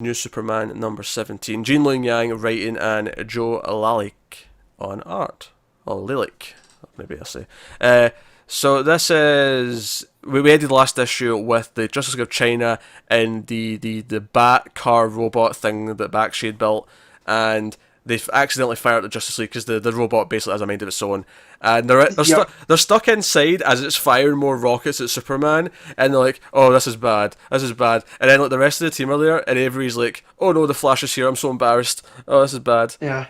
New Superman number 17. Gene Luen Yang writing and Joe Lalick on art. Or Lilac, maybe I'll say. So this is... We ended the last issue with the Justice League of China and the bat car robot thing that Bakshi built, and they've accidentally fired the Justice League because the robot basically has a mind of its own, and they're stuck inside as it's firing more rockets at Superman, and they're like, oh, this is bad, and then like the rest of the team are there, and Avery's like, oh no, the Flash is here, I'm so embarrassed, oh, this is bad. Yeah.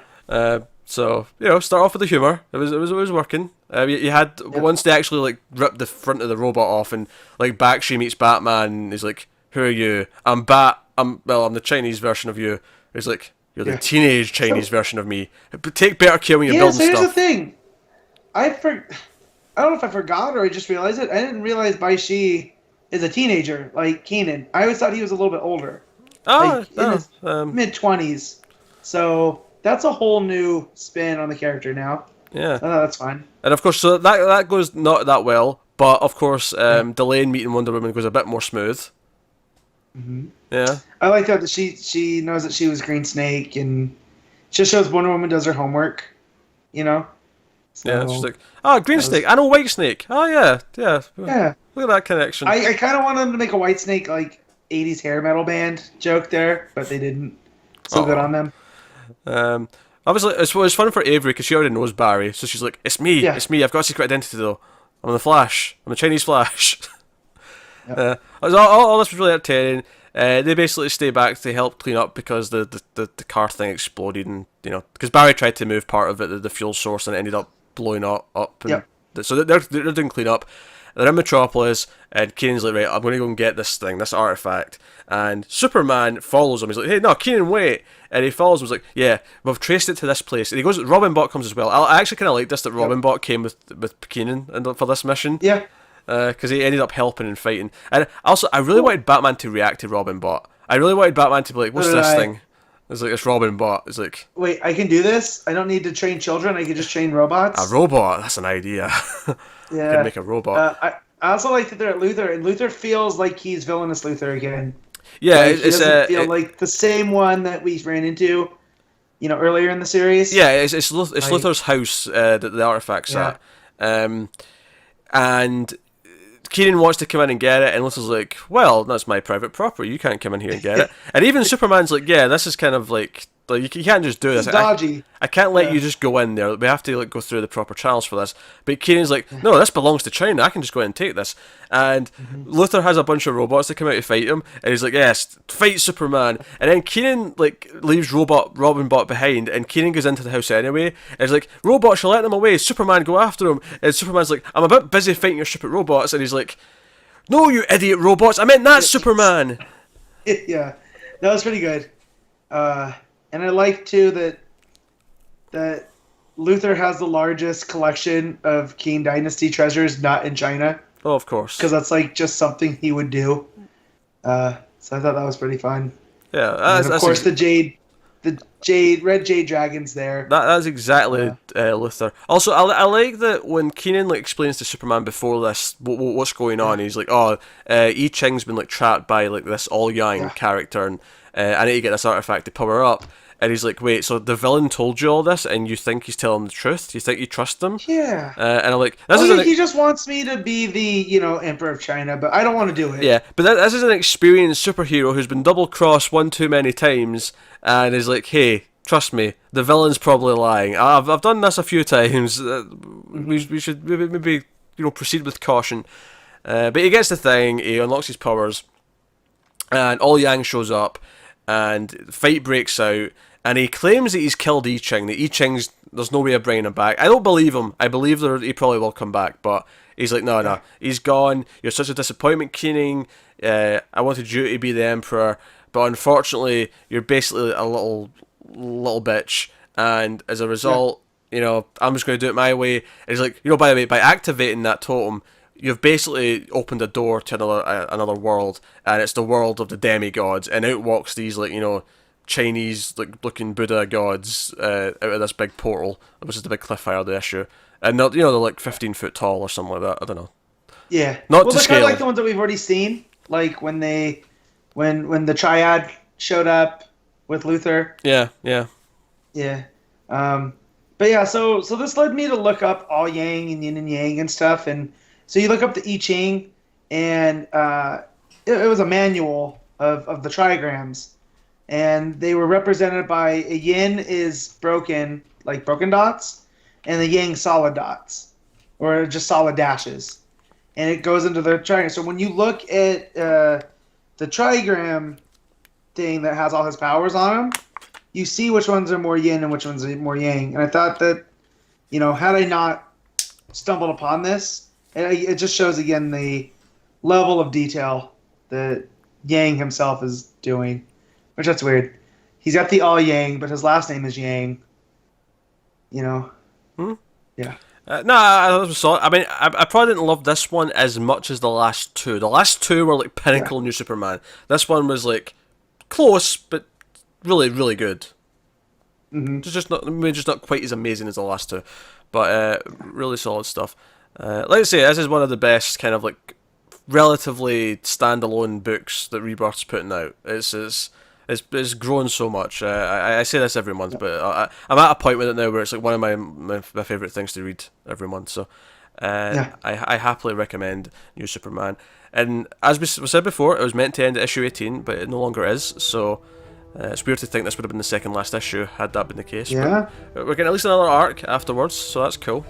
So start off with the humor. It was working. You had once they actually like ripped the front of the robot off, and like Bakshi meets Batman, and he's like, "Who are you? I'm the Chinese version of you." He's like, "You're the teenage Chinese version of me. But take better care when you're building so here's stuff." the thing. I don't know if I forgot or I just realized it. I didn't realize Bai Shi is a teenager like Keenan. I always thought he was a little bit older, in his mid-20s. So. That's a whole new spin on the character now. Yeah. That's fine. And of course, so that goes not that well, but of course, Delane meeting Wonder Woman goes a bit more smooth. Mm-hmm. Yeah. I like that she knows that she was Green Snake, and just shows Wonder Woman does her homework, So, yeah, it's just like, Green Snake, I know White Snake. Oh, yeah. Look at that connection. I kind of wanted them to make a White Snake, 80s hair metal band joke there, but they didn't. So good on them. Obviously, it was fun for Avery because she already knows Barry, so she's like, it's me, I've got a secret identity though. I'm the Flash. I'm the Chinese Flash. Yep. All this was really entertaining. They basically stay back to help clean up because the car thing exploded, and because Barry tried to move part of it, the fuel source, and it ended up blowing up. And so they're doing clean up. They're in Metropolis, and Keenan's like, right, I'm going to go and get this thing, this artifact. And Superman follows him. He's like, hey, no, Keenan, wait. And he follows him. He's like, yeah, we've traced it to this place. And he goes, Robin Bot comes as well. I actually kind of like this, that Robin Bot came with Keenan for this mission. Yeah. Because he ended up helping and fighting. And also, I really wanted Batman to react to Robin Bot. I really wanted Batman to be like, what's this thing? It's like, it's Robin Bot. It's like... Wait, I can do this? I don't need to train children? I can just train robots? A robot? That's an idea. Yeah. Could make a robot. I also like that they're at Luthor, and Luthor feels like he's villainous Luthor again. Yeah, he doesn't feel like the same one that we ran into, earlier in the series. Yeah, it's Luthor's house that the artifact's at. And Keenan wants to come in and get it, and Luthor's like, well, that's my private property, you can't come in here and get it. And even Superman's like, yeah, this is kind of like you can't just do this. It's dodgy. I can't let you just go in there. We have to go through the proper channels for this. But Keenan's like, no, this belongs to China. I can just go in and take this. And Luthor has a bunch of robots that come out to fight him, and he's like, yes, fight Superman. And then Keenan leaves Robin Bot behind, and Keenan goes into the house anyway. And he's like, robots, you're letting them away. Superman, go after him. And Superman's like, I'm a bit busy fighting your stupid robots. And he's like, no, you idiot robots. I meant that Superman. Yeah, that was pretty good. And I like too that Luthor has the largest collection of Qing Dynasty treasures not in China. Oh, of course. Because that's just something he would do. So I thought that was pretty fun. Yeah, and of course the red jade dragon's there. That's exactly Luthor. Also, I like that when Keenan explains to Superman before this what's going on. He's like, oh, I Ching's been trapped by this All Yang character, and I need to get this artifact to power up. And he's like, wait, so the villain told you all this, and you think he's telling the truth? You think you trust him? Yeah. And I'm like, he just wants me to be the, Emperor of China, but I don't want to do it. Yeah, but this is an experienced superhero who's been double-crossed one too many times, and is like, hey, trust me, the villain's probably lying. I've done this a few times. We should maybe proceed with caution. But he gets the thing, he unlocks his powers, and All Yang shows up, and the fight breaks out, and he claims that he's killed I Ching, that I Ching's, there's no way of bringing him back. I don't believe him. I believe he probably will come back, but he's like, no, he's gone. You're such a disappointment, Keenan. I wanted you to be the Emperor, but unfortunately, you're basically a little bitch, and as a result, I'm just going to do it my way. And he's like, by the way, by activating that totem, you've basically opened a door to another world, and it's the world of the demigods, and out walks these Chinese looking Buddha gods out of this big portal, which is the big cliffhanger of the issue, and they're 15 foot tall or something like that. I don't know. Yeah, not to they're scale. Kind of like the ones that we've already seen, when the Triad showed up with Luthor. Yeah, yeah. Yeah. Um, but yeah, so this led me to look up all Yang and Yin and Yang and stuff, and so you look up the I Ching, and it was a manual of the trigrams, and they were represented by a Yin is broken, like broken dots, and the Yang solid dots, or just solid dashes, and it goes into the trigram. So when you look at the trigram thing that has all his powers on them, you see which ones are more yin and which ones are more yang. And I thought that, had I not stumbled upon this, it just shows again the level of detail that Yang himself is doing, which that's weird. He's got the all Yang, but his last name is Yang. Hmm? Yeah. No, I saw it. I mean, I probably didn't love this one as much as the last two. The last two were like pinnacle New Superman. This one was like close, but really, really good. Mm-hmm. Just not quite as amazing as the last two, but really solid stuff. Like I say, this is one of the best kind of like relatively standalone books that Rebirth's putting out. It's grown so much. I say this every month, but I'm at a point with it now where it's like one of my favorite things to read every month. So I happily recommend New Superman. And as we said before, it was meant to end at issue 18, but it no longer is. So it's weird to think this would have been the second last issue had that been the case. Yeah. But we're getting at least another arc afterwards, so that's cool.